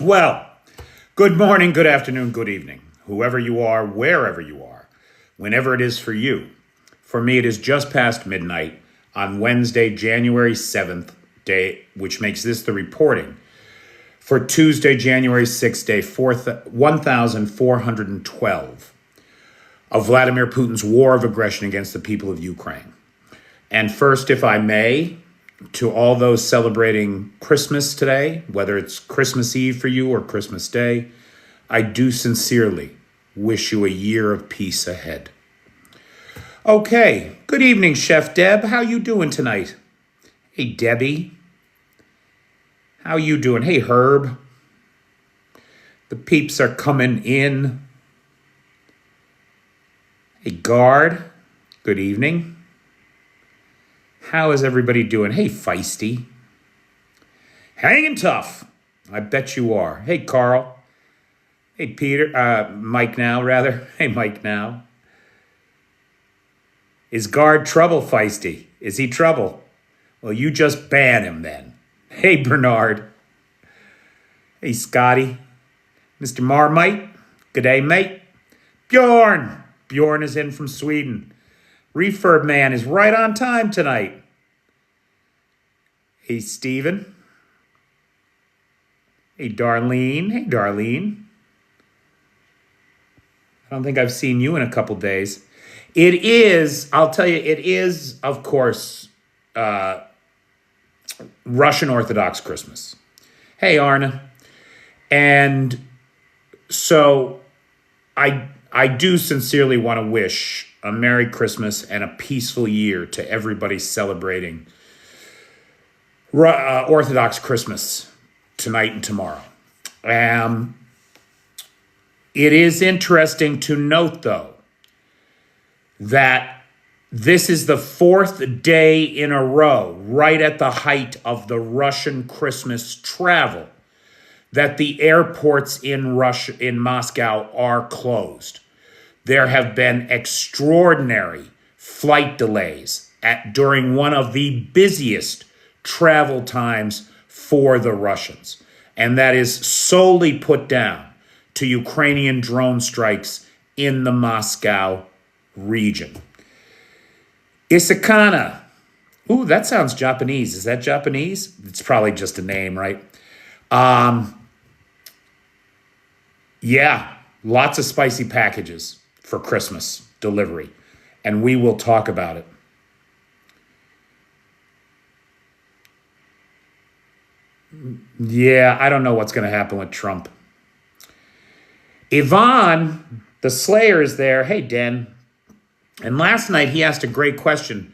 Well, good morning, good afternoon, good evening, whoever you are, wherever you are, whenever it is for you. For me, it is just past midnight on Wednesday, January 7th, day, which makes this the reporting for Tuesday, January 6th, day 1412 of Vladimir Putin's war of aggression against the people of Ukraine. And first, if I may, to all those celebrating Christmas today, whether it's Christmas Eve for you or Christmas Day, I do sincerely wish you a year of peace ahead. Okay, good evening, Chef Deb. How you doing tonight? Hey, Debbie. How you doing? Hey, Herb. The peeps are coming in. Hey, Guard. Good evening. How is everybody doing? Hey, Feisty. Hanging tough. I bet you are. Hey, Carl. Hey, Peter. Mike now, rather. Hey, Mike now. Is Guard trouble, Feisty? Is he trouble? Well, you just ban him then. Hey, Bernard. Hey, Scotty. Mr. Marmite. G'day, mate. Bjorn. Bjorn is in from Sweden. Refurb Man is right on time tonight. Hey, Steven. Hey, Darlene. Hey, Darlene. I don't think I've seen you in a couple days. It is, I'll tell you, it is, of course, Russian Orthodox Christmas. Hey, Arna. And so I do sincerely want to wish a Merry Christmas and a peaceful year to everybody celebrating Orthodox Christmas tonight and tomorrow. It is interesting to note, though, that this is the fourth day in a row, right at the height of the Russian Christmas travel, that the airports in Moscow are closed. There have been extraordinary flight delays during one of the busiest travel times for the Russians. And that is solely put down to Ukrainian drone strikes in the Moscow region. Isakana. Ooh, that sounds Japanese. Is that Japanese? It's probably just a name, right? Yeah, lots of spicy packages for Christmas delivery, and we will talk about it. Yeah, I don't know what's going to happen with Trump. Ivan, the Slayer, is there. Hey, Den. And last night he asked a great question.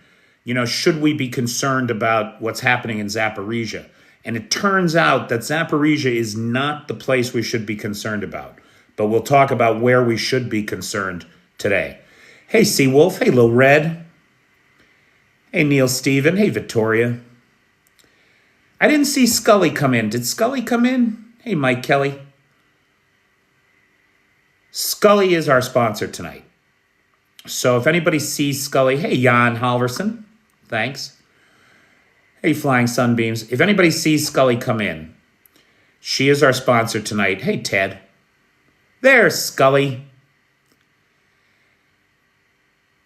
Should we be concerned about what's happening in Zaporizhia? And it turns out that Zaporizhia is not the place we should be concerned about. But we'll talk about where we should be concerned today. Hey, Seawolf. Hey, Lil Red. Hey, Neil Steven. Hey, Victoria. I didn't see Scully come in. Did Scully come in? Hey, Mike Kelly. Scully is our sponsor tonight. So if anybody sees Scully, hey, Jan Halverson. Thanks. Hey, Flying Sunbeams. If anybody sees Scully come in, she is our sponsor tonight. Hey, Ted. There's Scully.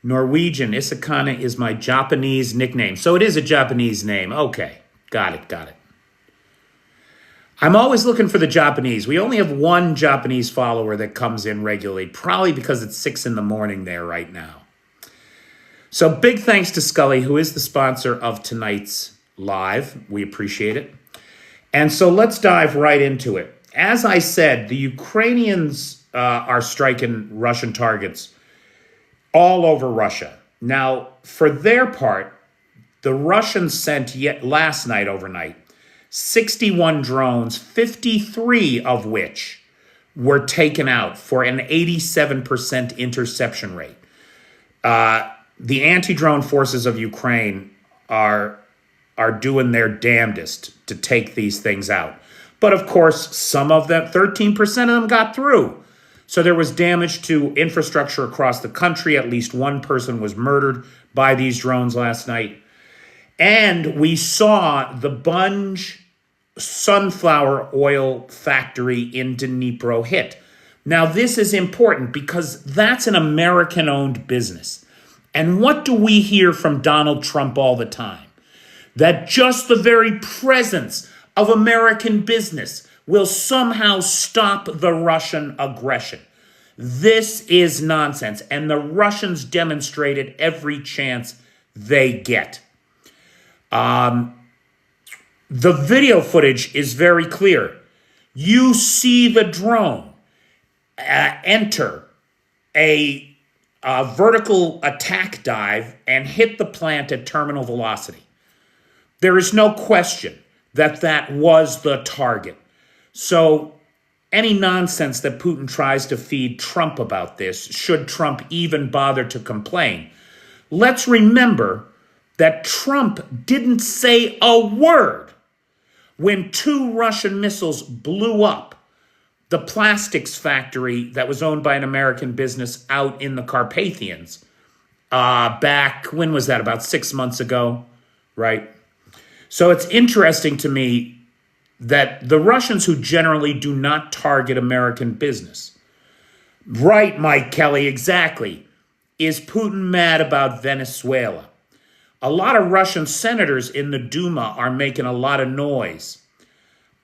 Norwegian. Isakana is my Japanese nickname. So it is a Japanese name. Okay. Got it. I'm always looking for the Japanese. We only have one Japanese follower that comes in regularly, probably because it's 6 a.m. there right now. So big thanks to Scully, who is the sponsor of tonight's live. We appreciate it. And so let's dive right into it. As I said, the Ukrainians are striking Russian targets all over Russia. Now, for their part, the Russians sent last night, overnight, 61 drones, 53 of which were taken out for an 87% interception rate. The anti-drone forces of Ukraine are doing their damnedest to take these things out. But of course, some of them, 13% of them got through. So there was damage to infrastructure across the country. At least one person was murdered by these drones last night. And we saw the bunch sunflower oil factory in Dnipro hit. Now, this is important because that's an American-owned business. And what do we hear from Donald Trump all the time? That just the very presence of American business will somehow stop the Russian aggression. This is nonsense, and the Russians demonstrate it every chance they get. The video footage is very clear. You see the drone enter a vertical attack dive and hit the plant at terminal velocity. There is no question that that was the target. So any nonsense that Putin tries to feed Trump about this, should Trump even bother to complain, let's remember that Trump didn't say a word when 2 Russian missiles blew up the plastics factory that was owned by an American business out in the Carpathians back, when was that, about 6 months ago, right? So it's interesting to me that the Russians, who generally do not target American business. Right, Mike Kelly, exactly. Is Putin mad about Venezuela? A lot of Russian senators in the Duma are making a lot of noise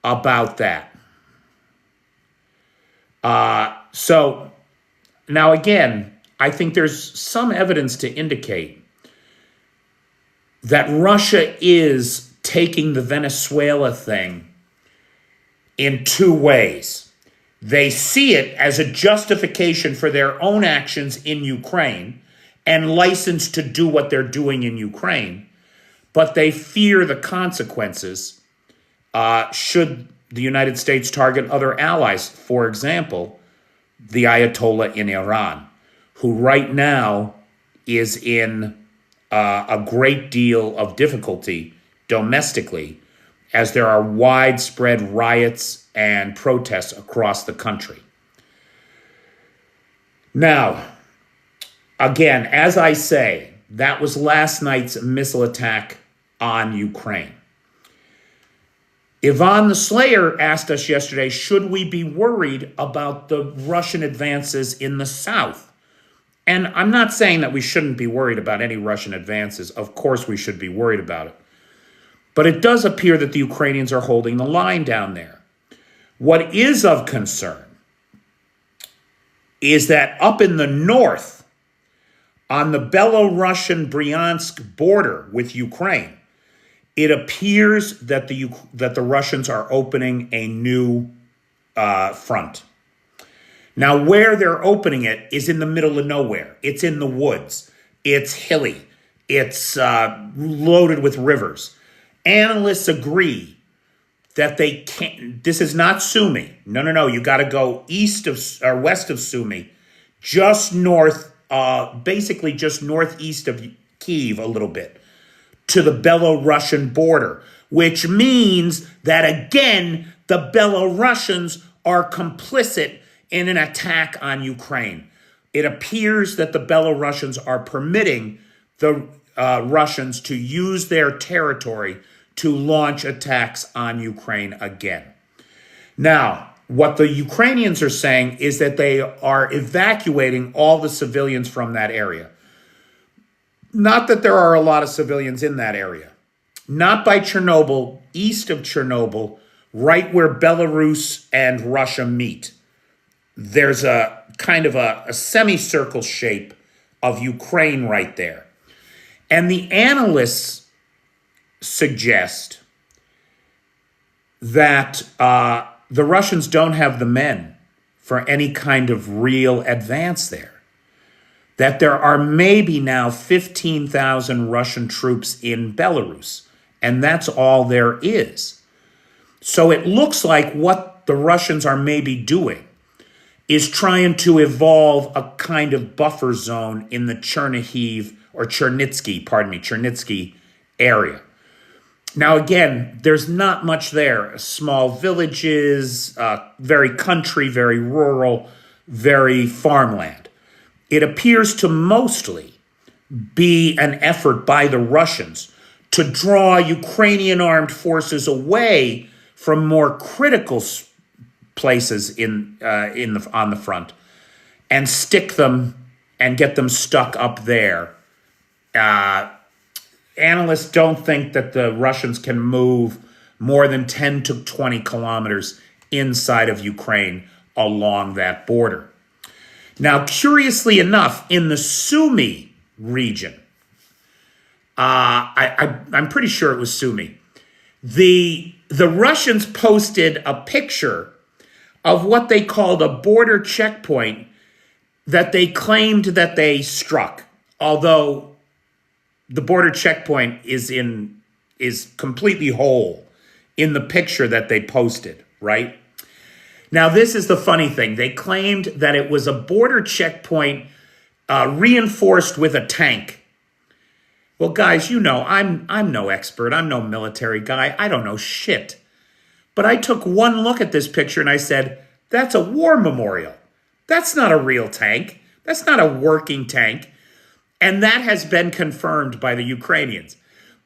about that. So now again, I think there's some evidence to indicate that Russia is taking the Venezuela thing in 2 ways. They see it as a justification for their own actions in Ukraine and license to do what they're doing in Ukraine, but they fear the consequences should the United States target other allies. For example, the Ayatollah in Iran, who right now is in a great deal of difficulty domestically, as there are widespread riots and protests across the country. Now, again, as I say, that was last night's missile attack on Ukraine. Yvonne the Slayer asked us yesterday, should we be worried about the Russian advances in the south? And I'm not saying that we shouldn't be worried about any Russian advances. Of course we should be worried about it. But it does appear that the Ukrainians are holding the line down there. What is of concern is that up in the north, on the Belarusian Bryansk border with Ukraine, it appears that the Russians are opening a new front. Now, where they're opening it is in the middle of nowhere. It's in the woods. It's hilly. It's loaded with rivers. Analysts agree that they can't. This is not Sumy. No. You got to go east of or west of Sumy, just north, basically just northeast of Kyiv a little bit, to the Belarusian border, which means that again the Belarusians are complicit in an attack on Ukraine. It appears that the Belarusians are permitting the Russians to use their territory to launch attacks on Ukraine again. Now, what the Ukrainians are saying is that they are evacuating all the civilians from that area. Not that there are a lot of civilians in that area. Not by Chernobyl, east of Chernobyl, right where Belarus and Russia meet. There's a kind of a semicircle shape of Ukraine right there. And the analysts suggest that the Russians don't have the men for any kind of real advance there. That there are maybe now 15,000 Russian troops in Belarus, and that's all there is. So it looks like what the Russians are maybe doing is trying to evolve a kind of buffer zone in the Chernitsky area. Now, again, there's not much there. Small villages, very country, very rural, very farmland. It appears to mostly be an effort by the Russians to draw Ukrainian armed forces away from more critical places on the front and stick them and get them stuck up there. Analysts don't think that the Russians can move more than 10 to 20 kilometers inside of Ukraine along that border. Now, curiously enough, in the Sumy region, I'm pretty sure it was Sumy, the Russians posted a picture of what they called a border checkpoint that they claimed that they struck, although the border checkpoint is completely whole in the picture that they posted, right? Now, this is the funny thing. They claimed that it was a border checkpoint reinforced with a tank. Well, guys, you know, I'm no expert. I'm no military guy. I don't know shit. But I took one look at this picture and I said, that's a war memorial. That's not a real tank. That's not a working tank. And that has been confirmed by the Ukrainians,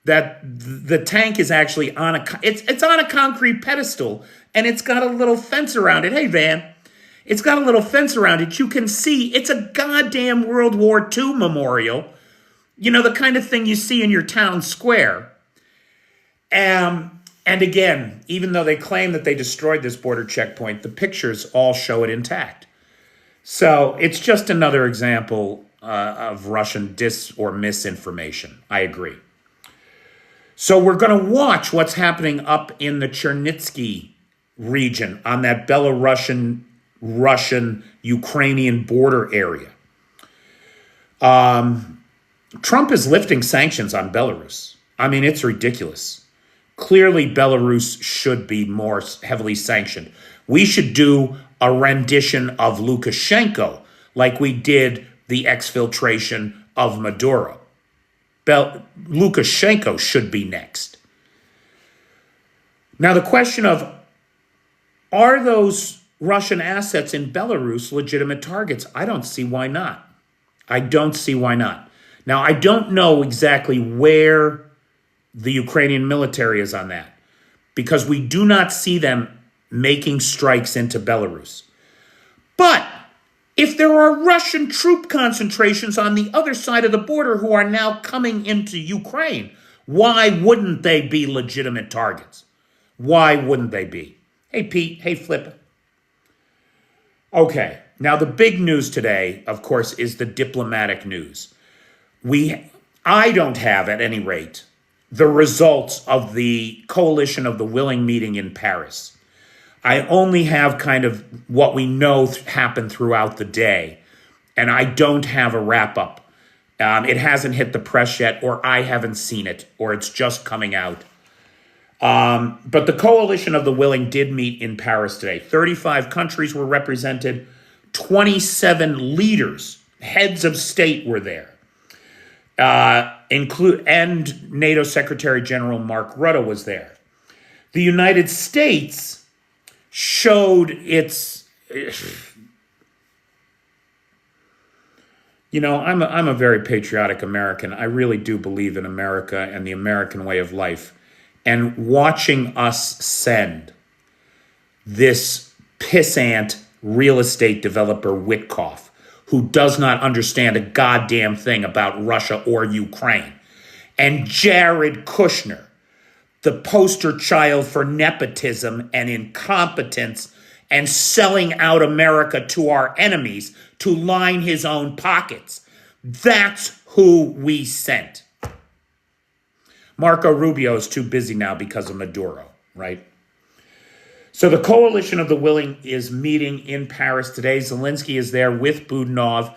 that the tank is actually it's on a concrete pedestal, and it's got a little fence around it. Hey, Van, it's got a little fence around it. You can see it's a goddamn World War II memorial. You know, the kind of thing you see in your town square. And again, even though they claim that they destroyed this border checkpoint, the pictures all show it intact. So it's just another example of Russian dis or misinformation. I agree. So we're going to watch what's happening up in the Chernivtsi region on that Belarusian-Russian-Ukrainian border area. Trump is lifting sanctions on Belarus. I mean, it's ridiculous. Clearly, Belarus should be more heavily sanctioned. We should do a rendition of Lukashenko like we did the exfiltration of Maduro. Lukashenko should be next. Now, the question of, are those Russian assets in Belarus legitimate targets? I don't see why not. I don't see why not. Now, I don't know exactly where the Ukrainian military is on that, because we do not see them making strikes into Belarus. But if there are Russian troop concentrations on the other side of the border who are now coming into Ukraine, why wouldn't they be legitimate targets? Why wouldn't they be? Hey, Pete. Hey, Flip. Okay. Now, the big news today, of course, is the diplomatic news. I don't have, at any rate, the results of the Coalition of the Willing meeting in Paris. I only have kind of what we know happened throughout the day, and I don't have a wrap-up. It hasn't hit the press yet, or I haven't seen it, or it's just coming out. But the Coalition of the Willing did meet in Paris today. 35 countries were represented. 27 leaders, heads of state were there. And NATO Secretary General Mark Rutte was there. The United States showed its, you know, I'm a very patriotic American. I really do believe in America and the American way of life. And watching us send this pissant real estate developer Witkoff, who does not understand a goddamn thing about Russia or Ukraine, and Jared Kushner, the poster child for nepotism and incompetence and selling out America to our enemies to line his own pockets. That's who we sent. Marco Rubio is too busy now because of Maduro, right? So the Coalition of the Willing is meeting in Paris today. Zelensky is there with Budanov,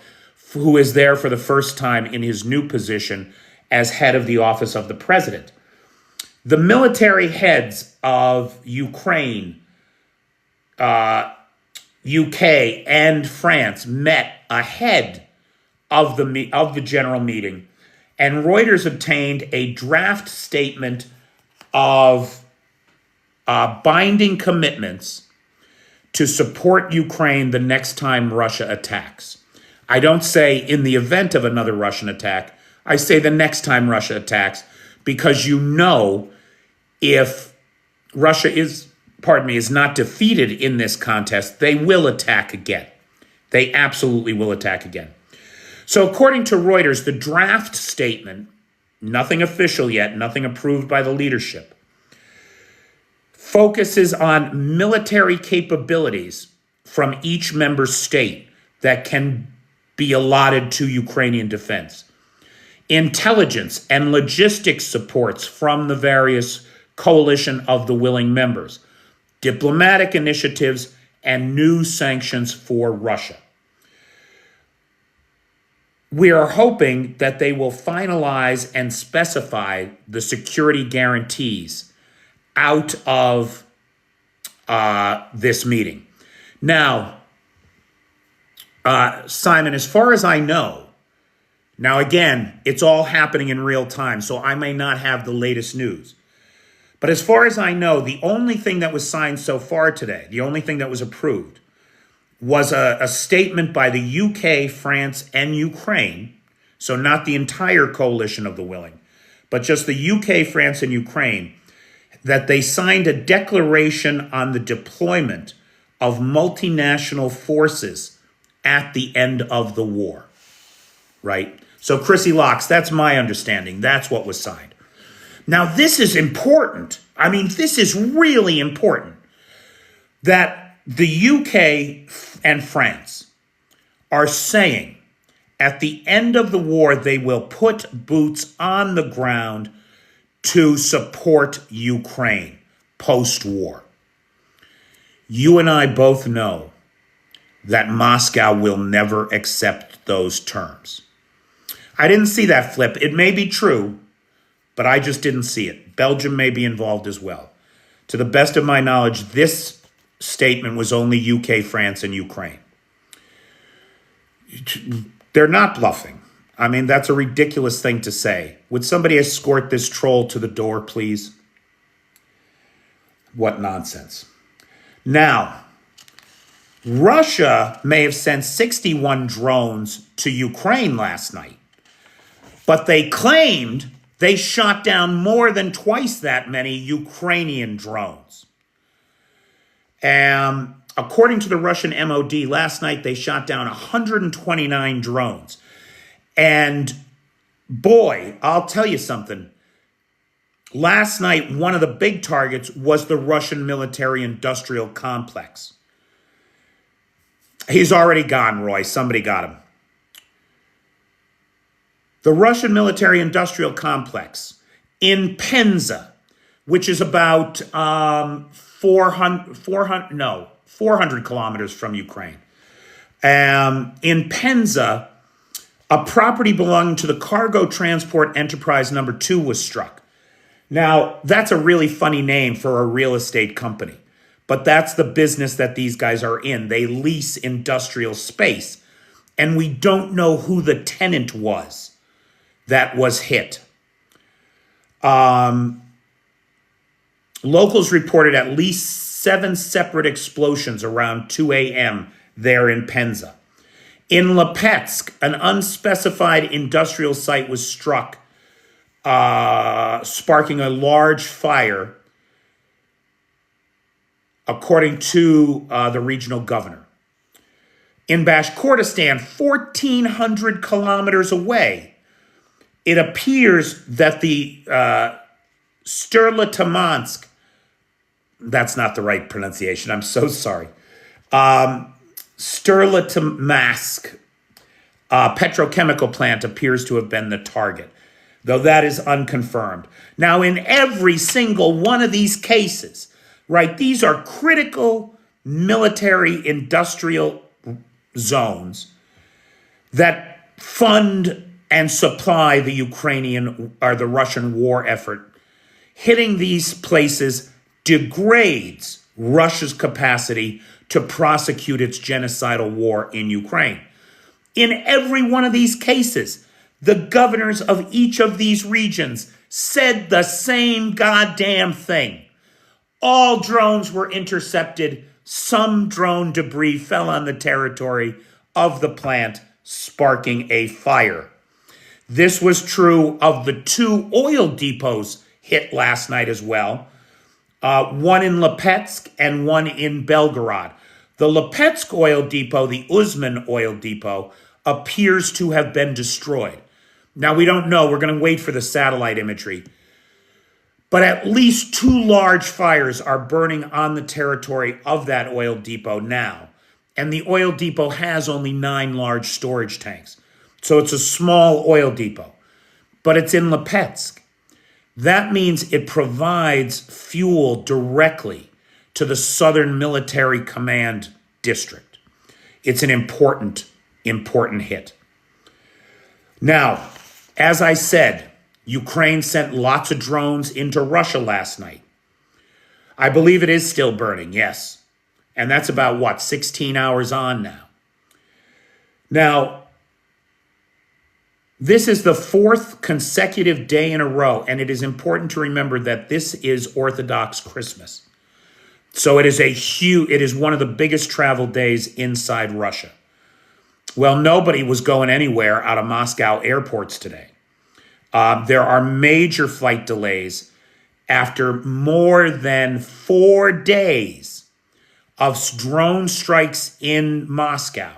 who is there for the first time in his new position as head of the office of the president. The military heads of Ukraine, UK, and France met ahead of the general meeting, and Reuters obtained a draft statement of binding commitments to support Ukraine the next time Russia attacks. I don't say in the event of another Russian attack. I say the next time Russia attacks, because you know, if Russia is is not defeated in this contest, they will attack again. They absolutely will attack again. So according to Reuters, the draft statement, nothing official yet, nothing approved by the leadership, focuses on military capabilities from each member state that can be allotted to Ukrainian defense, intelligence and logistics supports from the various coalition of the willing members, diplomatic initiatives, and new sanctions for Russia. We are hoping that they will finalize and specify the security guarantees out of this meeting. Now, Simon, as far as I know, now again, it's all happening in real time, so I may not have the latest news. But as far as I know, the only thing that was signed so far today, the only thing that was approved, was a statement by the UK, France, and Ukraine, so not the entire coalition of the willing, but just the UK, France, and Ukraine, that they signed a declaration on the deployment of multinational forces at the end of the war, right? So Chrissy Locks, that's my understanding. That's what was signed. Now, this is important. I mean, this is really important that the UK and France are saying at the end of the war, they will put boots on the ground to support Ukraine post-war. You and I both know that Moscow will never accept those terms. I didn't see that flip. It may be true, but I just didn't see it. Belgium may be involved as well. To the best of my knowledge, this statement was only UK, France, and Ukraine. They're not bluffing. I mean, that's a ridiculous thing to say. Would somebody escort this troll to the door, please? What nonsense. Now, Russia may have sent 61 drones to Ukraine last night, but they claimed they shot down more than twice that many Ukrainian drones. According to the Russian MOD, last night they shot down 129 drones. And boy, I'll tell you something. Last night, one of the big targets was the Russian military-industrial complex. He's already gone, Roy. Somebody got him. The Russian military-industrial complex in Penza, which is about 400 kilometers from Ukraine. In Penza, a property belonging to the Cargo Transport Enterprise number 2 was struck. Now, that's a really funny name for a real estate company, but that's the business that these guys are in. They lease industrial space, and we don't know who the tenant was that was hit. Locals reported at least 7 separate explosions around 2 a.m. there in Penza. In Lipetsk, an unspecified industrial site was struck, sparking a large fire, according to the regional governor. In Bashkortostan, 1,400 kilometers away, it appears that the Sturlitamansk, that's not the right pronunciation, I'm so sorry, Sturlitamansk petrochemical plant appears to have been the target, though that is unconfirmed. Now, in every single one of these cases, right, these are critical military industrial zones that fund and supply the Ukrainian or the Russian war effort. Hitting these places degrades Russia's capacity to prosecute its genocidal war in Ukraine. In every one of these cases, the governors of each of these regions said the same goddamn thing. All drones were intercepted. Some drone debris fell on the territory of the plant, sparking a fire. This was true of the 2 oil depots hit last night as well. one in Lipetsk and one in Belgorod. The Lipetsk oil depot, the Uzman oil depot, appears to have been destroyed. Now, we don't know. We're going to wait for the satellite imagery. But at least 2 large fires are burning on the territory of that oil depot now. And the oil depot has only 9 large storage tanks. So it's a small oil depot. But it's in Lipetsk. That means it provides fuel directly to the Southern Military Command District. It's an important hit. Now, as I said, Ukraine sent lots of drones into Russia last night. I believe it is still burning, yes. And that's about, 16 hours on now. Now, this is the 4th consecutive day in a row, and it is important to remember that this is Orthodox Christmas. So it is one of the biggest travel days inside Russia. Well, nobody was going anywhere out of Moscow airports today. There are major flight delays after more than 4 days of drone strikes in Moscow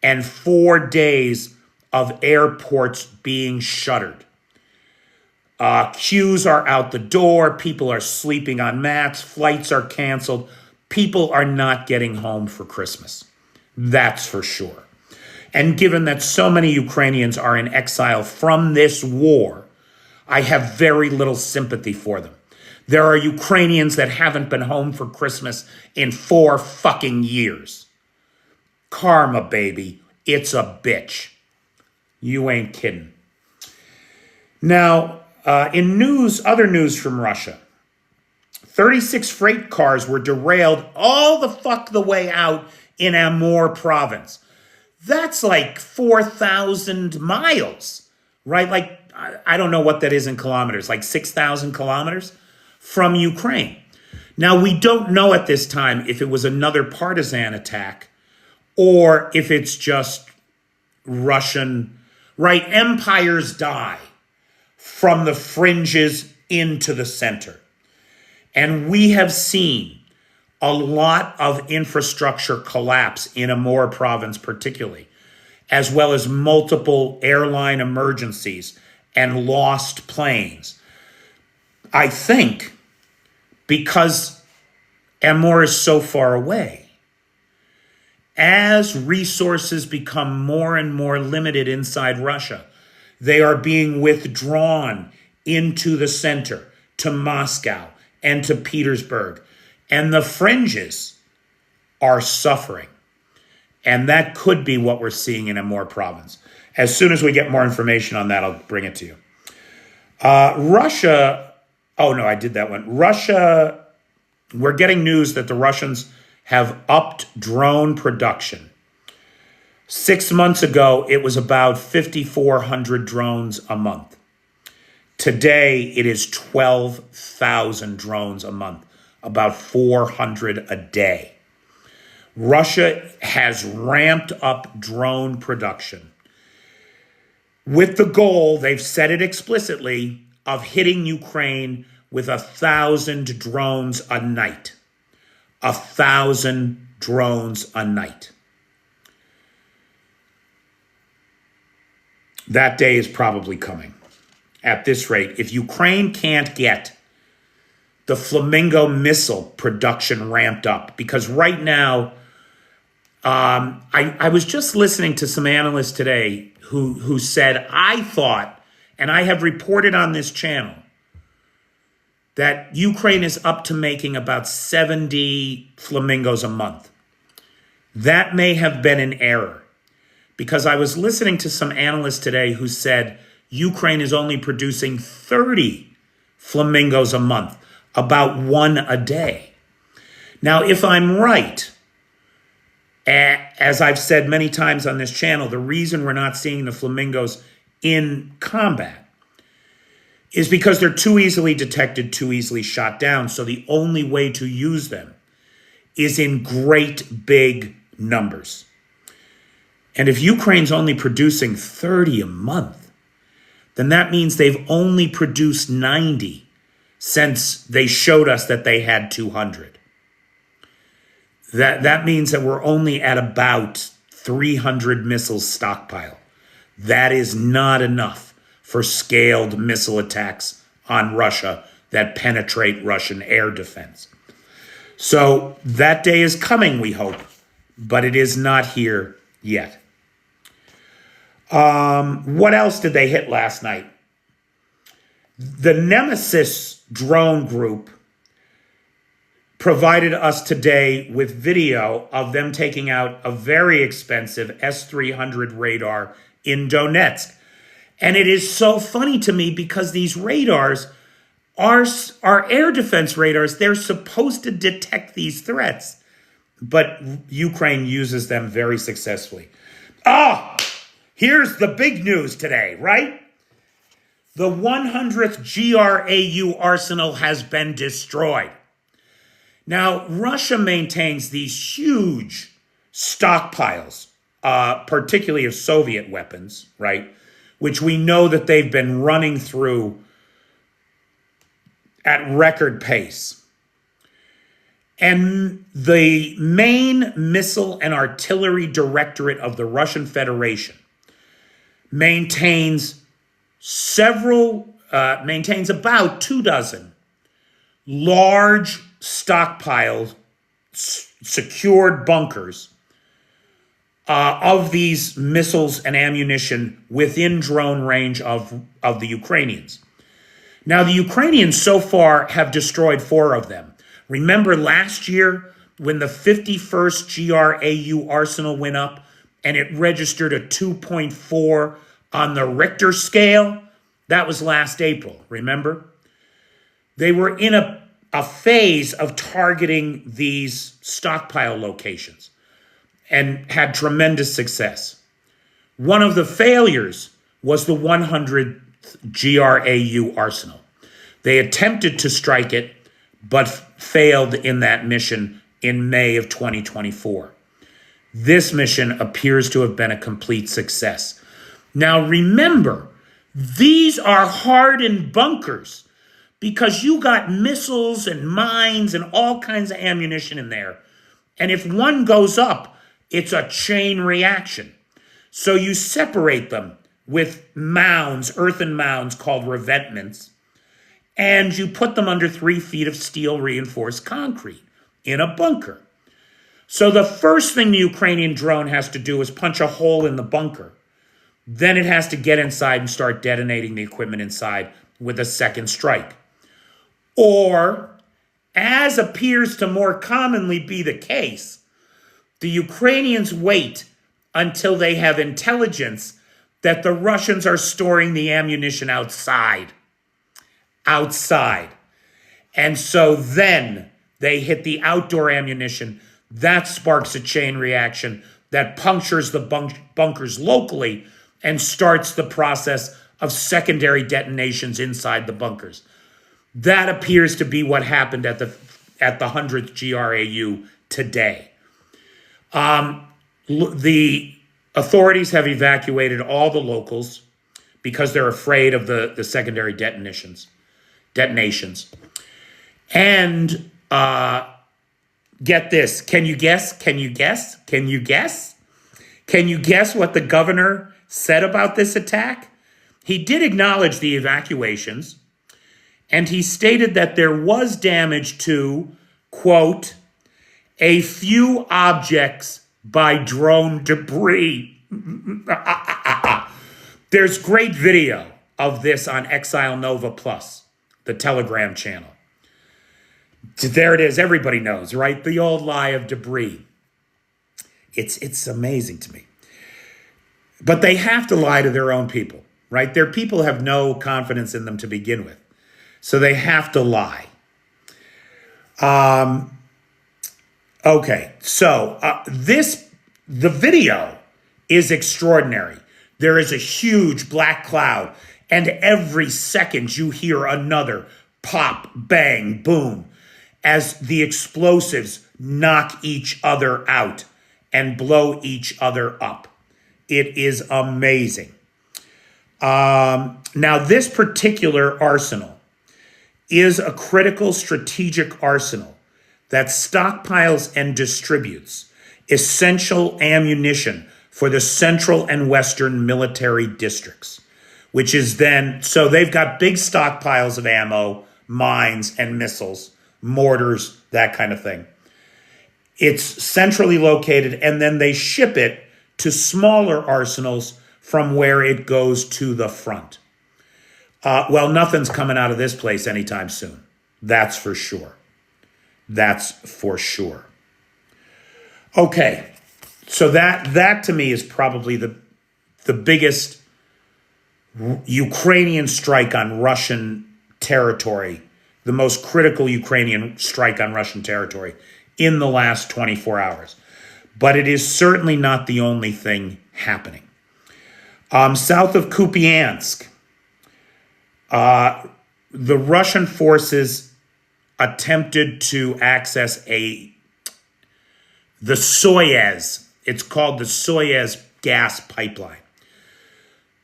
and 4 days of airports being shuttered. Queues are out the door. People are sleeping on mats. Flights are canceled. People are not getting home for Christmas. That's for sure. And given that so many Ukrainians are in exile from this war, I have very little sympathy for them. There are Ukrainians that haven't been home for Christmas in 4 fucking years. Karma, baby. It's a bitch. You ain't kidding. Now, in other news from Russia, 36 freight cars were derailed all the way out in Amur province. That's like 4,000 miles, right? Like, I don't know what that is in kilometers, like 6,000 kilometers from Ukraine. Now, we don't know at this time if it was another partisan attack or if it's just Russian, right? Empires die from the fringes into the center. And we have seen a lot of infrastructure collapse in Amur province particularly, as well as multiple airline emergencies and lost planes. I think because Amur is so far away, as resources become more and more limited inside Russia, they are being withdrawn into the center, to Moscow and to Petersburg. And the fringes are suffering. And that could be what we're seeing in Amur province. As soon as we get more information on that, I'll bring it to you. Russia, oh no, I did that one. Russia, we're getting news that the Russians have upped drone production. 6 months ago, it was about 5,400 drones a month. Today, it is 12,000 drones a month, about 400 a day. Russia has ramped up drone production with the goal, they've said it explicitly, of hitting Ukraine with 1,000 drones a night. 1,000 drones a night. That day is probably coming. At this rate, if Ukraine can't get the Flamingo missile production ramped up, because right now, I was just listening to some analysts today who said, I thought, and I have reported on this channel, that Ukraine is up to making about 70 Flamingos a month. That may have been an error, because I was listening to some analysts today who said Ukraine is only producing 30 Flamingos a month, about 1 a day. Now, if I'm right, as I've said many times on this channel, the reason we're not seeing the Flamingos in combat is because they're too easily detected, too easily shot down. So the only way to use them is in great big numbers. And if Ukraine's only producing 30 a month, then that means they've only produced 90 since they showed us that they had 200. That means that we're only at about 300 missiles stockpile. That is not enough for scaled missile attacks on Russia that penetrate Russian air defense. So that day is coming, we hope, but it is not here yet. What else did they hit last night? The Nemesis drone group provided us today with video of them taking out a very expensive S-300 radar in Donetsk. And it is so funny to me because these radars are air defense radars. They're supposed to detect these threats, but Ukraine uses them very successfully. Here's the big news today, right? The 100th GRAU arsenal has been destroyed. Now, Russia maintains these huge stockpiles, particularly of Soviet weapons, right? Which we know that they've been running through at record pace. And the main missile and artillery directorate of the Russian Federation maintains about 24 large stockpiles, secured bunkers of these missiles and ammunition within drone range of the Ukrainians. Now, the Ukrainians so far have destroyed 4 of them. Remember last year when the 51st GRAU arsenal went up and it registered a 2.4 on the Richter scale? That was last April, remember? They were in a phase of targeting these stockpile locations and had tremendous success. One of the failures was the 100th GRAU arsenal. They attempted to strike it, but failed in that mission in May of 2024. This mission appears to have been a complete success. Now remember, these are hardened bunkers because you got missiles and mines and all kinds of ammunition in there. And if one goes up, it's a chain reaction. So you separate them with mounds, earthen mounds called revetments, and you put them under 3 feet of steel reinforced concrete in a bunker. So the first thing the Ukrainian drone has to do is punch a hole in the bunker. Then it has to get inside and start detonating the equipment inside with a second strike. Or, as appears to more commonly be the case, the Ukrainians wait until they have intelligence that the Russians are storing the ammunition outside. And so then they hit the outdoor ammunition. That sparks a chain reaction that punctures the bunkers locally and starts the process of secondary detonations inside the bunkers. That appears to be what happened at the 100th GRAU today. The authorities have evacuated all the locals because they're afraid of the secondary detonations. And get this. Can you guess what the governor said about this attack? He did acknowledge the evacuations, and he stated that there was damage to, quote, a few objects by drone debris. There's great video of this on Exile Nova Plus, the Telegram channel. There it is. Everybody knows, right? The old lie of debris. It's amazing to me. But they have to lie to their own people, right? Their people have no confidence in them to begin with. So they have to lie. Okay, so the video is extraordinary. There is a huge black cloud, and every second you hear another pop, bang, boom, as the explosives knock each other out and blow each other up. It is amazing. Now, this particular arsenal is a critical strategic arsenal that stockpiles and distributes essential ammunition for the central and western military districts, which is then, so they've got big stockpiles of ammo, mines, and missiles, mortars, that kind of thing. It's centrally located, and then they ship it to smaller arsenals from where it goes to the front. Well, nothing's coming out of this place anytime soon. That's for sure. That's for sure. Okay, so that to me is probably the biggest Ukrainian strike on Russian territory, the most critical Ukrainian strike on Russian territory in the last 24 hours. But it is certainly not the only thing happening. South of Kupiansk, the Russian forces attempted to access the Soyuz. It's called the Soyuz gas pipeline.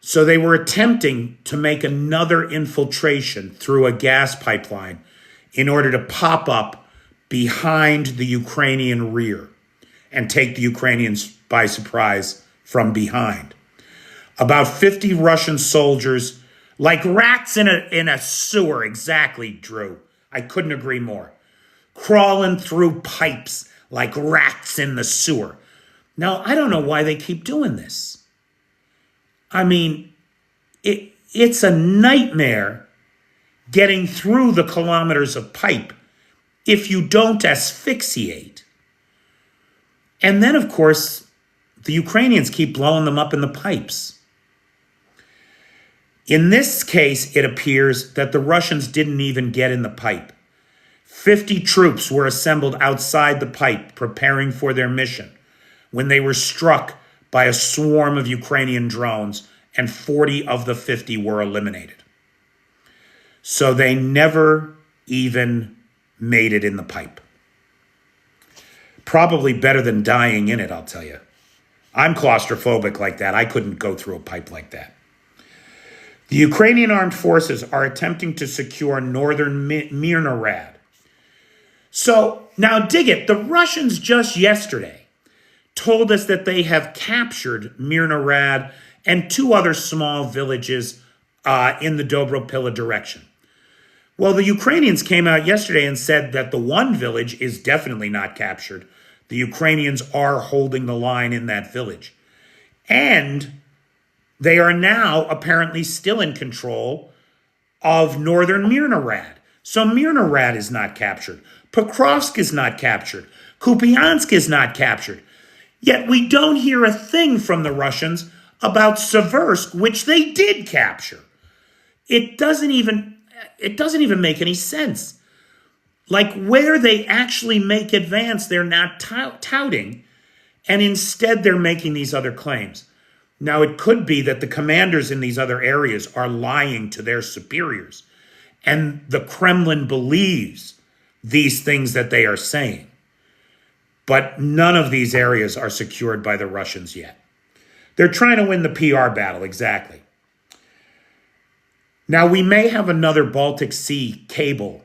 So they were attempting to make another infiltration through a gas pipeline in order to pop up behind the Ukrainian rear and take the Ukrainians by surprise from behind. About 50 Russian soldiers, like rats in a sewer, exactly, Drew. I couldn't agree more. Crawling through pipes like rats in the sewer. Now, I don't know why they keep doing this. I mean, it's a nightmare getting through the kilometers of pipe if you don't asphyxiate. And then, of course, the Ukrainians keep blowing them up in the pipes. In this case, it appears that the Russians didn't even get in the pipe. 50 troops were assembled outside the pipe, preparing for their mission, when they were struck by a swarm of Ukrainian drones, and 40 of the 50 were eliminated. So they never even made it in the pipe. Probably better than dying in it, I'll tell you. I'm claustrophobic like that. I couldn't go through a pipe like that. The Ukrainian armed forces are attempting to secure northern Mirnorad. So now dig it. The Russians just yesterday told us that they have captured Mirnorad and 2 other small villages in the Dobropila direction. Well, the Ukrainians came out yesterday and said that the one village is definitely not captured. The Ukrainians are holding the line in that village. And they are now apparently still in control of northern Mirnorad. So Mirnorad is not captured. Pokrovsk is not captured. Kupiansk is not captured. Yet we don't hear a thing from the Russians about Seversk, which they did capture. It doesn't even make any sense. Like where they actually make advance, they're not touting, and instead they're making these other claims. Now, it could be that the commanders in these other areas are lying to their superiors, and the Kremlin believes these things that they are saying. But none of these areas are secured by the Russians yet. They're trying to win the PR battle, exactly. Now, we may have another Baltic Sea cable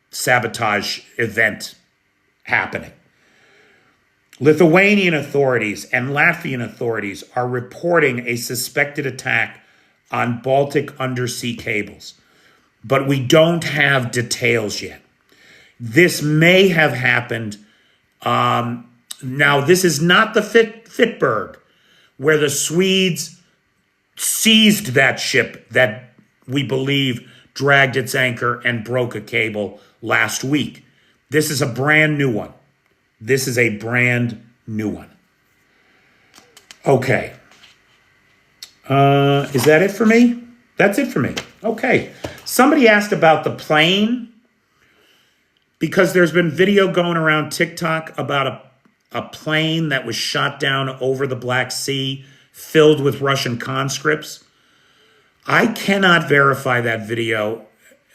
sabotage event happening. Lithuanian authorities and Latvian authorities are reporting a suspected attack on Baltic undersea cables, but we don't have details yet. This may have happened. Now, this is not the Fitberg, where the Swedes seized that ship that we believe dragged its anchor and broke a cable last week. This is a brand new one. This is a brand new one. Okay. Is that it for me? That's it for me. Okay. Somebody asked about the plane, because there's been video going around TikTok about a plane that was shot down over the Black Sea filled with Russian conscripts. I cannot verify that video.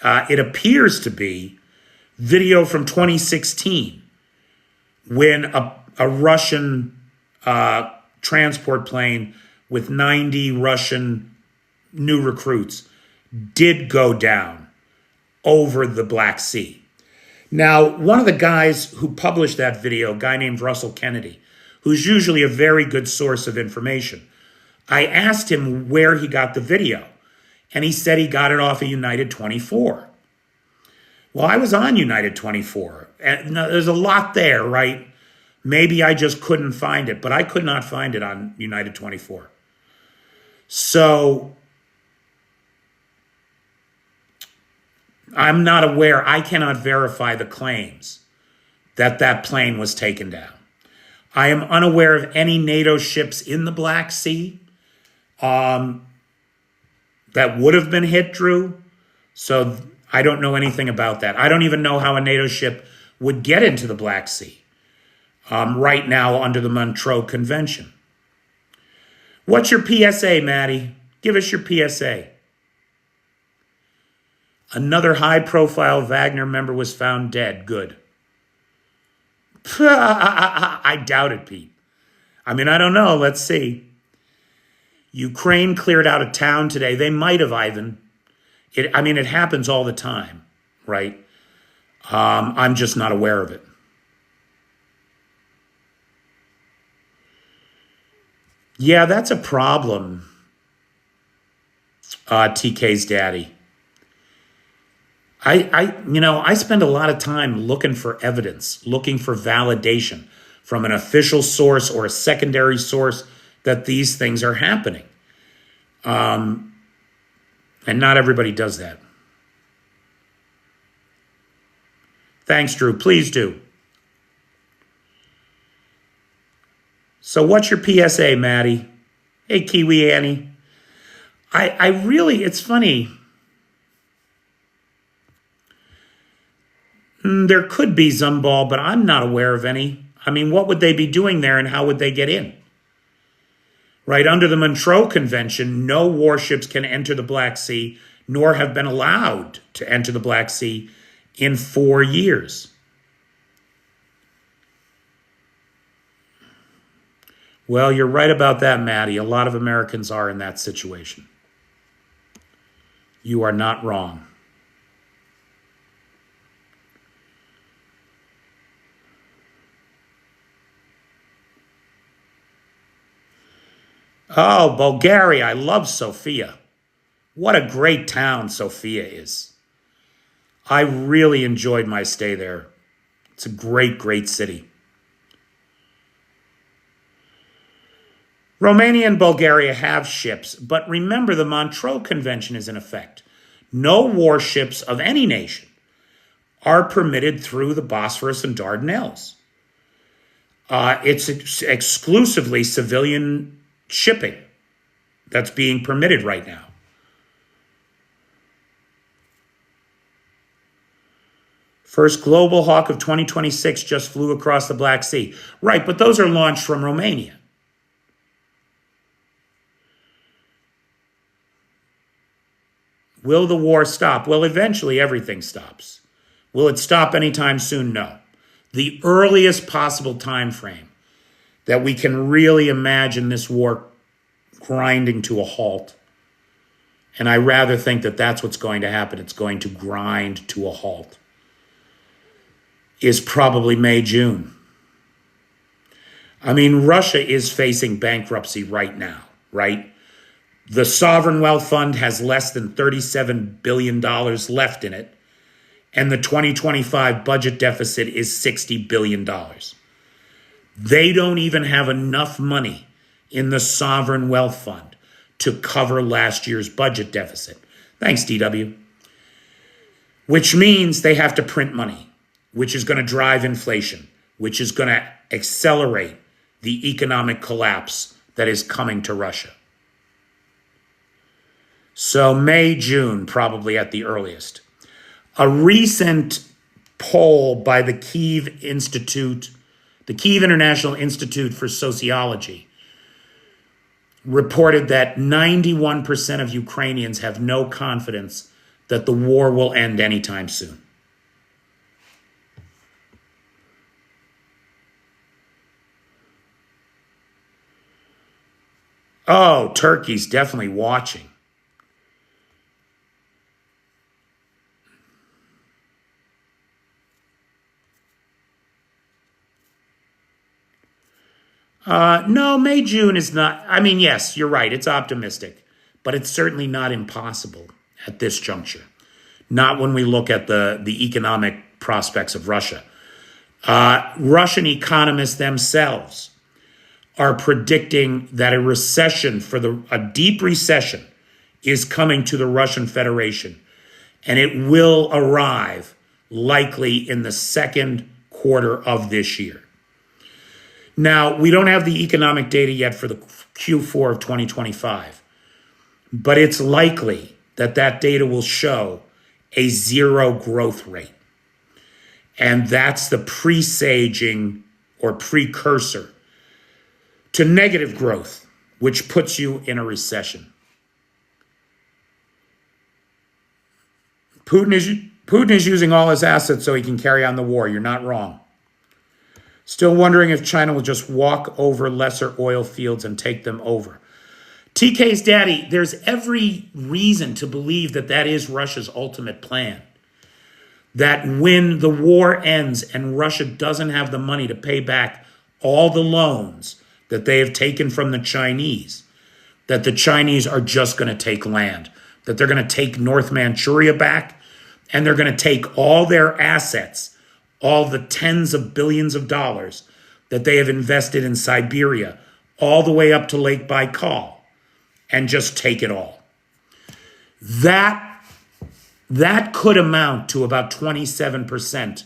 It appears to be video from 2016 when a Russian transport plane with 90 Russian new recruits did go down over the Black Sea. Now, one of the guys who published that video, a guy named Russell Kennedy, who's usually a very good source of information, I asked him where he got the video, and he said he got it off of United 24. Well, I was on United 24, and there's a lot there, right? Maybe I just couldn't find it, but I could not find it on United 24. So I'm not aware, I cannot verify the claims that that plane was taken down. I am unaware of any NATO ships in the Black Sea that would have been hit, Drew. So I don't know anything about that. I don't even know how a NATO ship would get into the Black Sea right now under the Montreux Convention. What's your PSA, Maddie? Give us your PSA. Another high-profile Wagner member was found dead. Good. I doubt it, Pete. I mean, I don't know. Let's see. Ukraine cleared out a town today. They might have, Ivan. It happens all the time, right? I'm just not aware of it. Yeah, that's a problem, TK's daddy. I spend a lot of time looking for evidence, looking for validation from an official source or a secondary source that these things are happening. And not everybody does that. Thanks, Drew. Please do. So what's your PSA, Maddie? Hey, Kiwi Annie. I really, it's funny. There could be Zumball, but I'm not aware of any. I mean, what would they be doing there and how would they get in? Right, under the Montreux Convention, no warships can enter the Black Sea, nor have been allowed to enter the Black Sea in 4 years. Well, you're right about that, Maddie. A lot of Americans are in that situation. You are not wrong. Oh, Bulgaria. I love Sofia. What a great town Sofia is. I really enjoyed my stay there. It's a great, great city. Romania and Bulgaria have ships, but remember the Montreux Convention is in effect. No warships of any nation are permitted through the Bosphorus and Dardanelles. It's exclusively civilian shipping that's being permitted right now. First Global Hawk of 2026 just flew across the Black Sea. Right, but those are launched from Romania. Will the war stop? Well, eventually everything stops. Will it stop anytime soon? No. The earliest possible time frame that we can really imagine this war grinding to a halt, and I rather think that that's what's going to happen, it's going to grind to a halt, is probably May, June. I mean, Russia is facing bankruptcy right now, right? The Sovereign Wealth Fund has less than $37 billion left in it, and the 2025 budget deficit is $60 billion. They don't even have enough money in the Sovereign Wealth Fund to cover last year's budget deficit. Thanks, DW. Which means they have to print money, which is going to drive inflation, which is going to accelerate the economic collapse that is coming to Russia. So May, June, probably at the earliest. A recent poll by the Kyiv Institute, the Kyiv International Institute for Sociology, reported that 91% of Ukrainians have no confidence that the war will end anytime soon. Oh, Turkey's definitely watching. No, May, June is not. I mean, yes, you're right. It's optimistic, but it's certainly not impossible at this juncture. Not when we look at the economic prospects of Russia. Russian economists themselves are predicting that a recession a deep recession is coming to the Russian Federation, and it will arrive likely in the second quarter of this year. Now, we don't have the economic data yet for the Q4 of 2025, but it's likely that that data will show a zero growth rate. And that's the presaging or precursor to negative growth, which puts you in a recession. Putin is using all his assets so he can carry on the war. You're not wrong. Still wondering if China will just walk over lesser oil fields and take them over. TK's daddy, there's every reason to believe that that is Russia's ultimate plan. That when the war ends and Russia doesn't have the money to pay back all the loans that they have taken from the Chinese, that the Chinese are just going to take land, that they're going to take North Manchuria back, and they're going to take all their assets, all the tens of billions of dollars that they have invested in Siberia, all the way up to Lake Baikal, and just take it all. That could amount to about 27%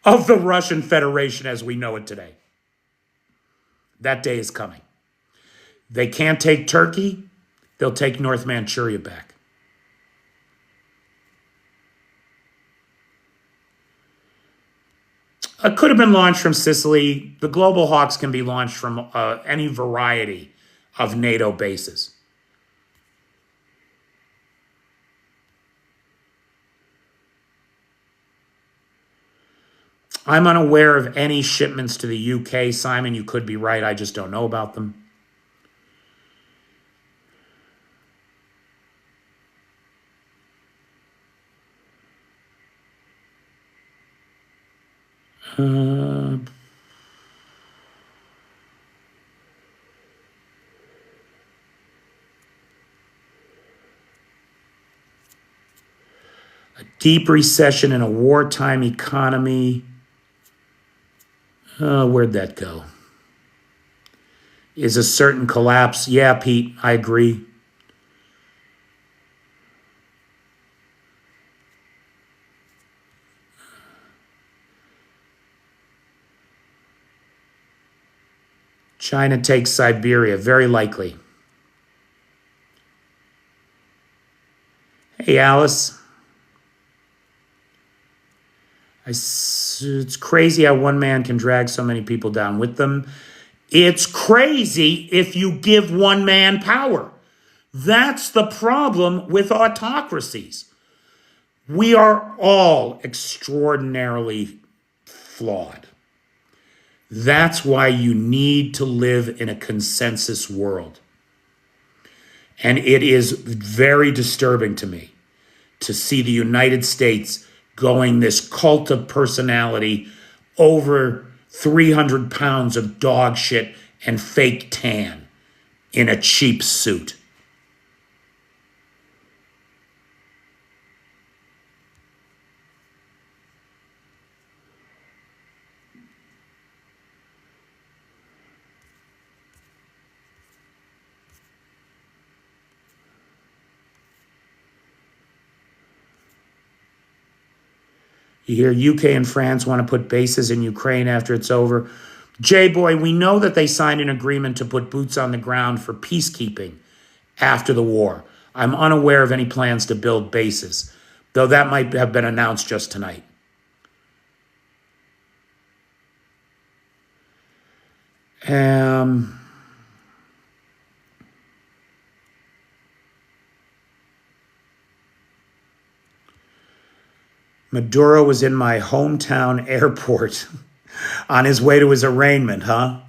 of the Russian Federation as we know it today. That day is coming. They can't take Turkey, they'll take North Manchuria back. It could have been launched from Sicily. The Global Hawks can be launched from any variety of NATO bases. I'm unaware of any shipments to the UK. Simon, you could be right. I just don't know about them. A deep recession in a wartime economy. Where'd that go? Is a certain collapse. Yeah, Pete, I agree. China takes Siberia, very likely. Hey, Alice. It's crazy how one man can drag so many people down with them. It's crazy if you give one man power. That's the problem with autocracies. We are all extraordinarily flawed. That's why you need to live in a consensus world. And it is very disturbing to me to see the United States going this cult of personality over 300 pounds of dog shit and fake tan in a cheap suit. You hear UK and France want to put bases in Ukraine after it's over. J-Boy, we know that they signed an agreement to put boots on the ground for peacekeeping after the war. I'm unaware of any plans to build bases, though that might have been announced just tonight. Maduro was in my hometown airport on his way to his arraignment, huh?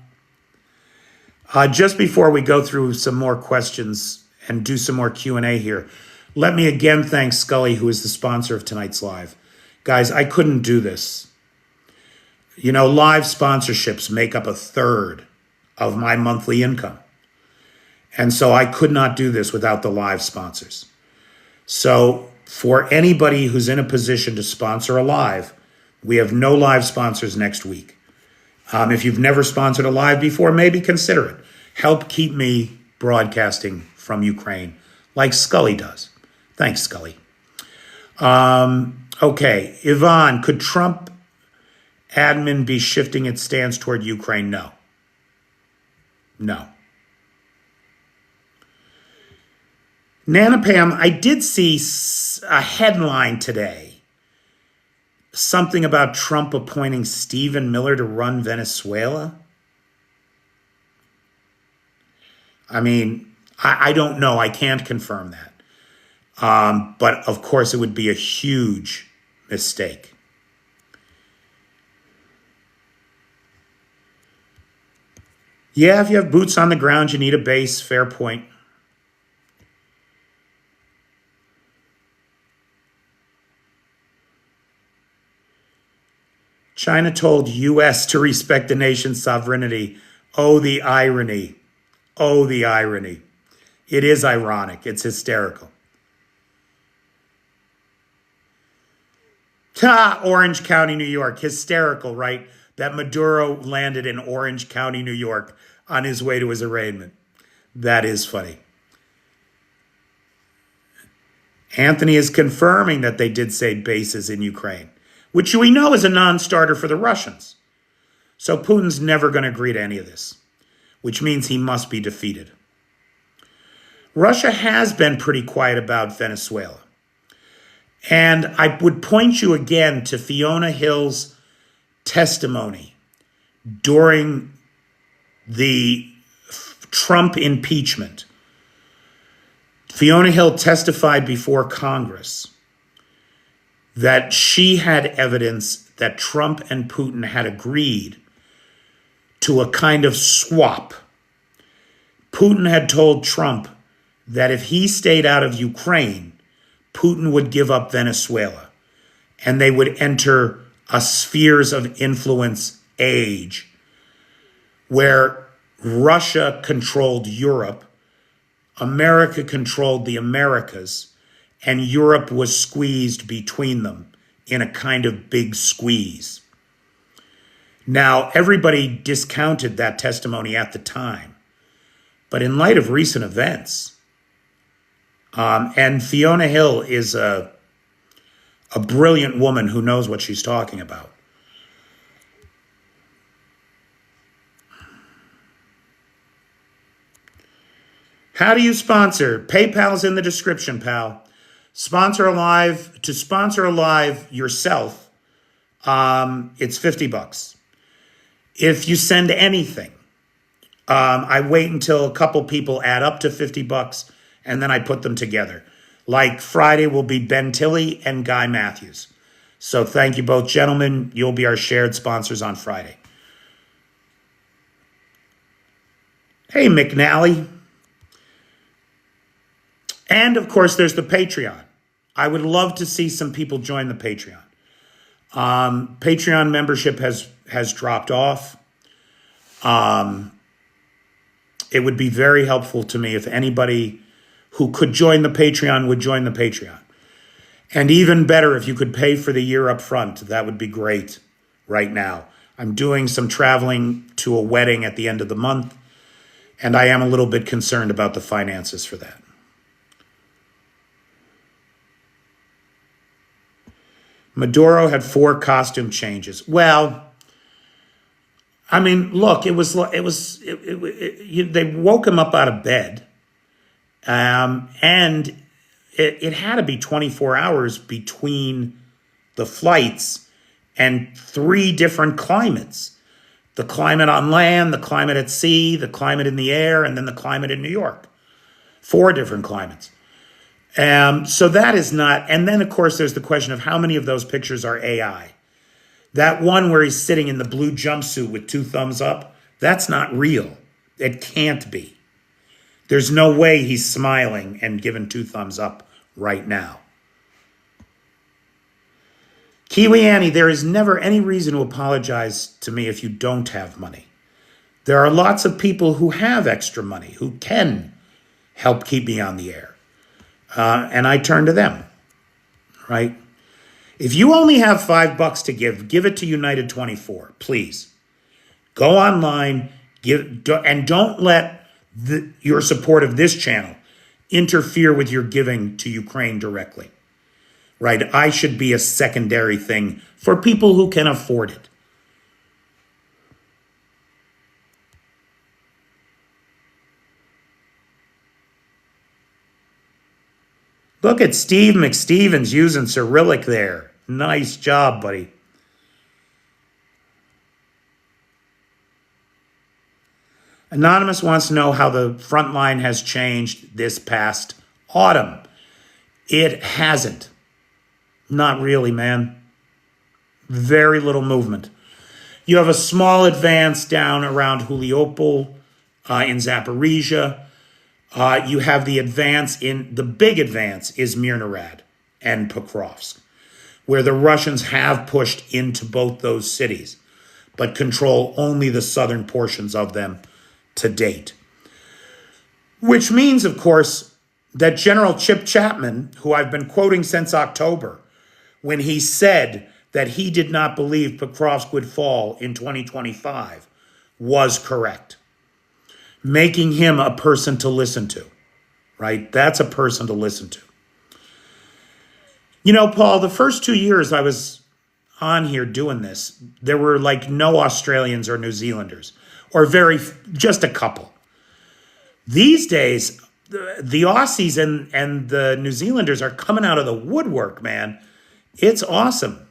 Just before we go through some more questions and do some more Q&A here, let me again thank Scully, who is the sponsor of tonight's live. Guys, I couldn't do this. You know, live sponsorships make up a third of my monthly income. And so I could not do this without the live sponsors. So for anybody who's in a position to sponsor a live, we have no live sponsors next week. If you've never sponsored a live before, maybe consider it. Help keep me broadcasting from Ukraine like Scully does. Thanks, Scully. Okay, Yvonne, could Trump admin be shifting its stance toward Ukraine? No. No. Nana Pam, I did see a headline today. Something about Trump appointing Stephen Miller to run Venezuela. I mean, I don't know. I can't confirm that. But of course, it would be a huge mistake. Yeah, if you have boots on the ground, you need a base. Fair point. China told U.S. to respect the nation's sovereignty. Oh, the irony. Oh, the irony. It is ironic. It's hysterical. Orange County, New York. Hysterical, right? That Maduro landed in Orange County, New York on his way to his arraignment. That is funny. Anthony is confirming that they did say bases in Ukraine, which we know is a non-starter for the Russians. So Putin's never going to agree to any of this, which means he must be defeated. Russia has been pretty quiet about Venezuela. And I would point you again to Fiona Hill's testimony during the Trump impeachment. Fiona Hill testified before Congress that she had evidence that Trump and Putin had agreed to a kind of swap. Putin had told Trump that if he stayed out of Ukraine, Putin would give up Venezuela, and they would enter a spheres of influence age where Russia controlled Europe, America controlled the Americas, and Europe was squeezed between them in a kind of big squeeze. Now, everybody discounted that testimony at the time, but in light of recent events, and Fiona Hill is a brilliant woman who knows what she's talking about. How do you sponsor? PayPal's in the description, pal. Sponsor a live. To sponsor a live yourself, it's $50. If you send anything, I wait until a couple people add up to $50, and then I put them together. Like Friday will be Ben Tilley and Guy Matthews. So thank you both, gentlemen. You'll be our shared sponsors on Friday. Hey, McNally. And of course, there's the Patreon. I would love to see some people join the Patreon. Patreon membership has dropped off. It would be very helpful to me if anybody who could join the Patreon would join the Patreon. And even better, if you could pay for the year up front, that would be great right now. I'm doing some traveling to a wedding at the end of the month, and I am a little bit concerned about the finances for that. Maduro had 4 costume changes. Well, I mean, look, they woke him up out of bed. And it had to be 24 hours between the flights and 3 different climates. The climate on land, the climate at sea, the climate in the air, and then the climate in New York. 4 different climates. So that is not, and then of course there's the question of how many of those pictures are AI. That one where he's sitting in the blue jumpsuit with 2 thumbs up, that's not real. It can't be. There's no way he's smiling and giving 2 thumbs up right now. Kiwi Annie, there is never any reason to apologize to me if you don't have money. There are lots of people who have extra money who can help keep me on the air. And I turn to them, right? If you only have $5 to give it to United 24, please. Go online, and don't let your support of this channel interfere with your giving to Ukraine directly, right? I should be a secondary thing for people who can afford it. Look at Steve McStevens using Cyrillic there. Nice job, buddy. Anonymous wants to know how the front line has changed this past autumn. It hasn't. Not really, man. Very little movement. You have a small advance down around Huliopol in Zaporizhia. You have the big advance is Mirnorad and Pokrovsk, where the Russians have pushed into both those cities, but control only the southern portions of them to date. Which means, of course, that General Chip Chapman, who I've been quoting since October, when he said that he did not believe Pokrovsk would fall in 2025, was correct. Making him a person to listen to, right? That's a person to listen to. You know, Paul, the first 2 years I was on here doing this, there were like no Australians or New Zealanders, or just a couple. These days, the Aussies and the New Zealanders are coming out of the woodwork, man. It's awesome.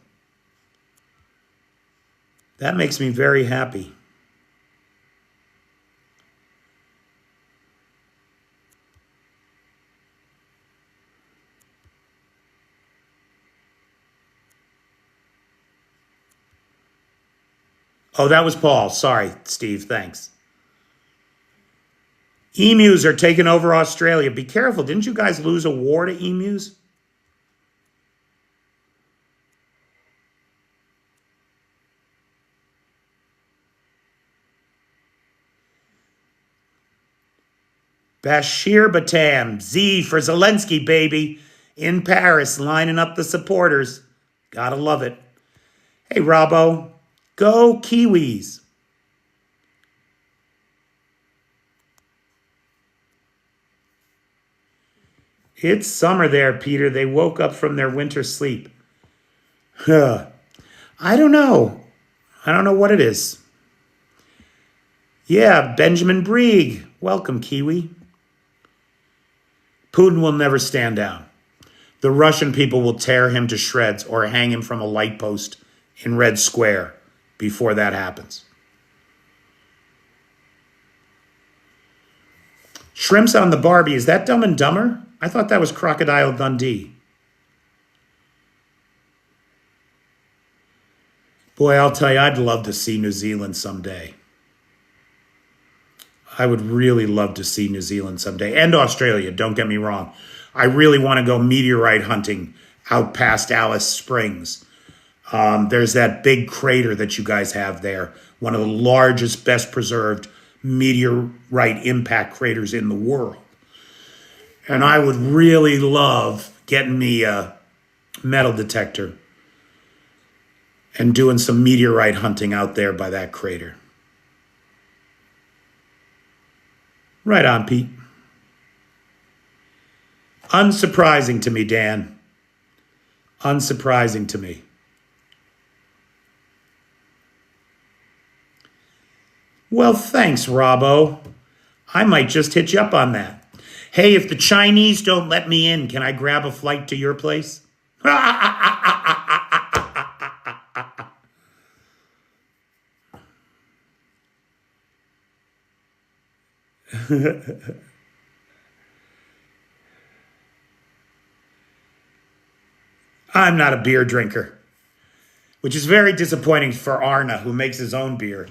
That makes me very happy. Oh, that was Paul. Sorry, Steve. Thanks. Emus are taking over Australia. Be careful. Didn't you guys lose a war to emus? Bashir Batam. Z for Zelensky, baby. In Paris, lining up the supporters. Gotta love it. Hey, Robbo. Go Kiwis. It's summer there, Peter. They woke up from their winter sleep. I don't know. I don't know what it is. Yeah, Benjamin Brieg. Welcome, Kiwi. Putin will never stand down. The Russian people will tear him to shreds or hang him from a light post in Red Square before that happens. Shrimps on the Barbie. Is that Dumb and Dumber? I thought that was Crocodile Dundee. Boy, I'll tell you, I'd love to see New Zealand someday. I would really love to see New Zealand someday. And Australia, don't get me wrong. I really want to go meteorite hunting out past Alice Springs. There's that big crater that you guys have there. One of the largest, best preserved meteorite impact craters in the world. And I would really love getting me a metal detector and doing some meteorite hunting out there by that crater. Right on, Pete. Unsurprising to me, Dan. Unsurprising to me. Well, thanks, Robbo. I might just hit you up on that. Hey, if the Chinese don't let me in, can I grab a flight to your place? I'm not a beer drinker, which is very disappointing for Arna, who makes his own beer.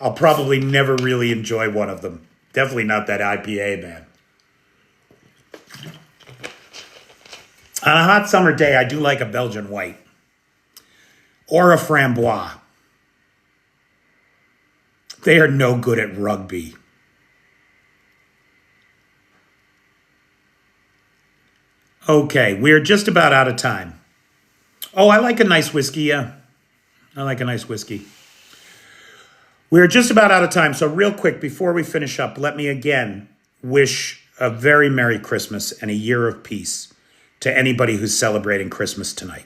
I'll probably never really enjoy one of them. Definitely not that IPA, man. On a hot summer day, I do like a Belgian white or a Framboise. They are no good at rugby. Okay, we're just about out of time. Oh, I like a nice whiskey, yeah. I like a nice whiskey. We're just about out of time, so real quick, before we finish up, let me again wish a very Merry Christmas and a year of peace to anybody who's celebrating Christmas tonight.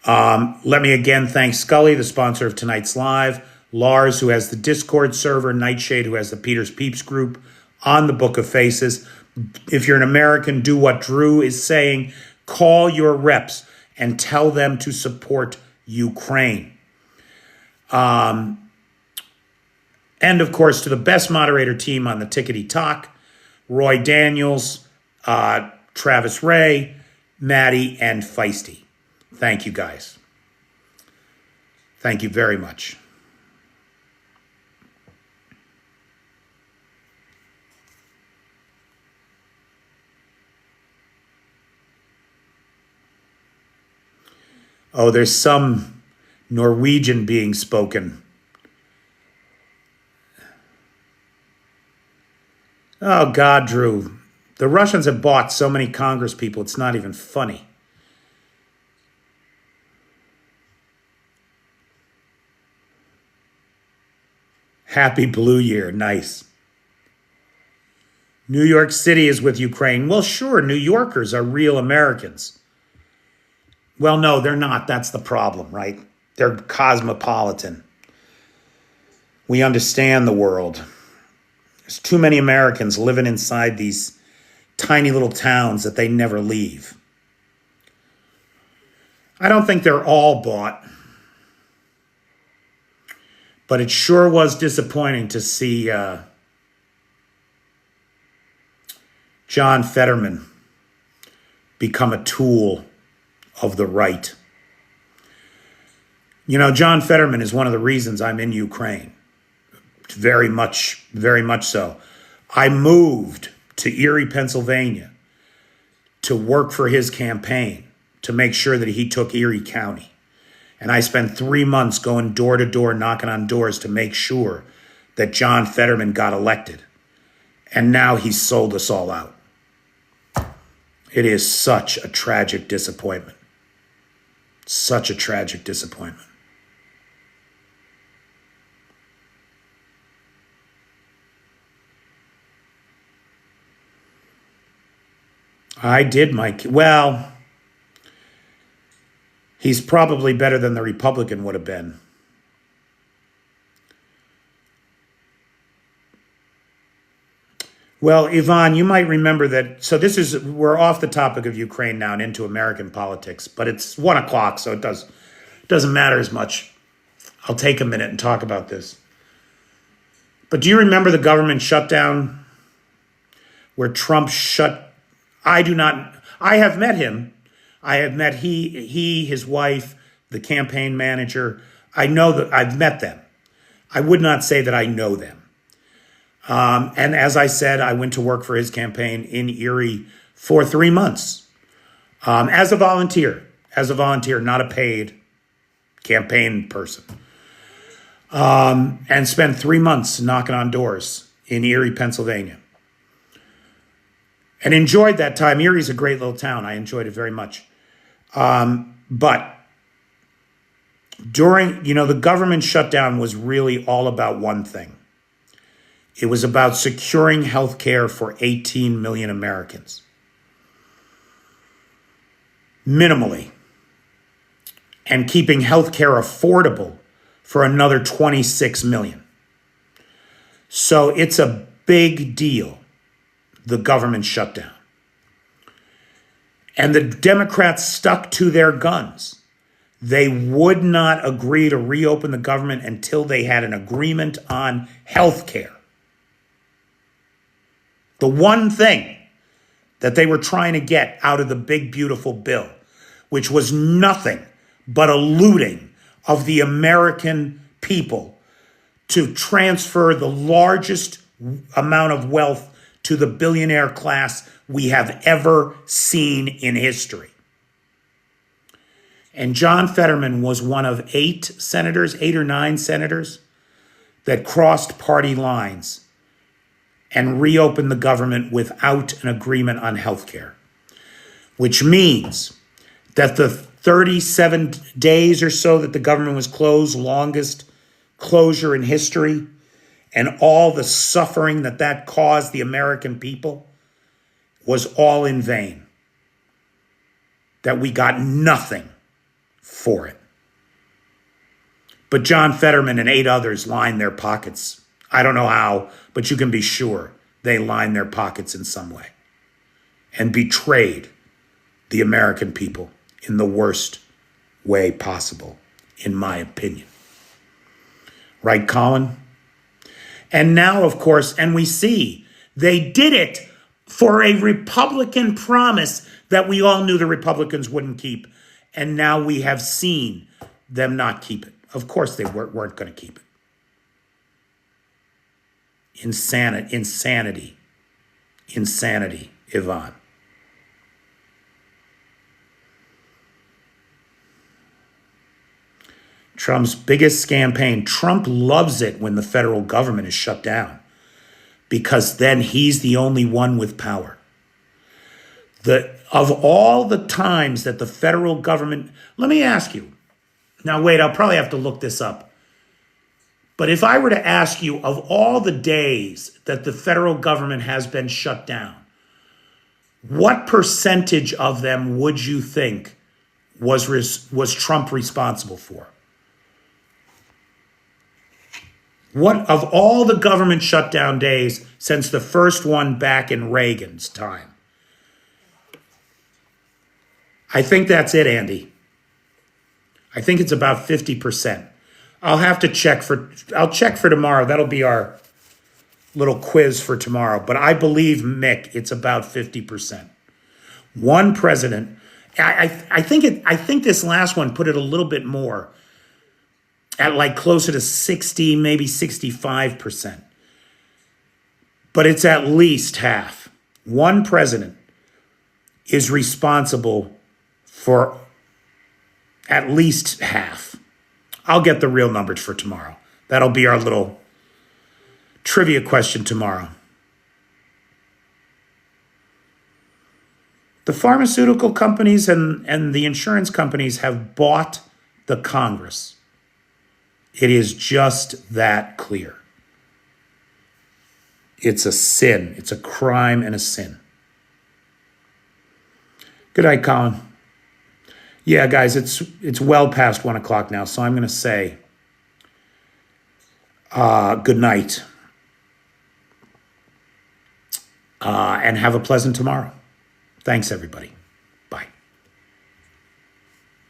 Let me again thank Scully, the sponsor of tonight's live, Lars, who has the Discord server, Nightshade, who has the Peter's Peeps group on the Book of Faces. If you're an American, do what Drew is saying. Call your reps and tell them to support Ukraine. And of course, to the best moderator team on the Tickety Talk, Roy Daniels, Travis Ray, Maddie, and Feisty. Thank you, guys. Thank you very much. Oh, there's some Norwegian being spoken. Oh, God, Drew. The Russians have bought so many Congress people, it's not even funny. Happy Blue Year. Nice. New York City is with Ukraine. Well, sure, New Yorkers are real Americans. Well, no, they're not. That's the problem, right? They're cosmopolitan. We understand the world. There's too many Americans living inside these tiny little towns that they never leave. I don't think they're all bought. But it sure was disappointing to see John Fetterman become a tool of the right. You know, John Fetterman is one of the reasons I'm in Ukraine. Very much so. I moved to Erie, Pennsylvania to work for his campaign to make sure that he took Erie County. And I spent 3 months going door to door, knocking on doors to make sure that John Fetterman got elected. And now he's sold us all out. It is such a tragic disappointment. Such a tragic disappointment. I did, Mike. Well, he's probably better than the Republican would have been. Well, Yvonne, you might remember that. So we're off the topic of Ukraine now and into American politics, but it's 1 o'clock, so it doesn't matter as much. I'll take a minute and talk about this. But do you remember the government shutdown where Trump I have met him. I have met his wife, the campaign manager. I know that I've met them. I would not say that I know them. And as I said, I went to work for his campaign in Erie for 3 months as a volunteer, not a paid campaign person. And spent 3 months knocking on doors in Erie, Pennsylvania. And enjoyed that time. Erie's a great little town. I enjoyed it very much. But during, the government shutdown was really all about one thing. It was about securing health care for 18 million Americans. Minimally. And keeping health care affordable for another 26 million. So it's a big deal, the government shutdown. And the Democrats stuck to their guns. They would not agree to reopen the government until they had an agreement on health care. The one thing that they were trying to get out of the big, beautiful bill, which was nothing but a looting of the American people to transfer the largest amount of wealth to the billionaire class we have ever seen in history. And John Fetterman was one of 8 or 9 senators that crossed party lines and reopened the government without an agreement on health care, which means that the 37 days or so that the government was closed, longest closure in history, and all the suffering that that caused the American people was all in vain. That we got nothing for it. But John Fetterman and 8 others lined their pockets. I don't know how, but you can be sure they lined their pockets in some way and betrayed the American people in the worst way possible, in my opinion. Right, Colin? And now, of course, and we see they did it for a Republican promise that we all knew the Republicans wouldn't keep. And now we have seen them not keep it. Of course they weren't going to keep it. Insanity, Yvonne. Trump's biggest campaign. Trump loves it when the federal government is shut down because then he's the only one with power. Of all the times that the federal government, let me ask you, now wait, I'll probably have to look this up. But if I were to ask you, of all the days that the federal government has been shut down, what percentage of them would you think was Trump responsible for? What of all the government shutdown days since the first one back in Reagan's time? I think that's it, Andy. I think it's about 50%. I'll check for tomorrow. That'll be our little quiz for tomorrow. But I believe, Mick, it's about 50%. One president. I think this last one put it a little bit more, at like closer to 60, maybe 65%. But it's at least half. One president is responsible for at least half. I'll get the real numbers for tomorrow. That'll be our little trivia question tomorrow. The pharmaceutical companies and the insurance companies have bought the Congress. It is just that clear. It's a sin. It's a crime and a sin. Good night, Colin. Yeah, guys, it's well past 1 o'clock now, so I'm going to say good night and have a pleasant tomorrow. Thanks, everybody.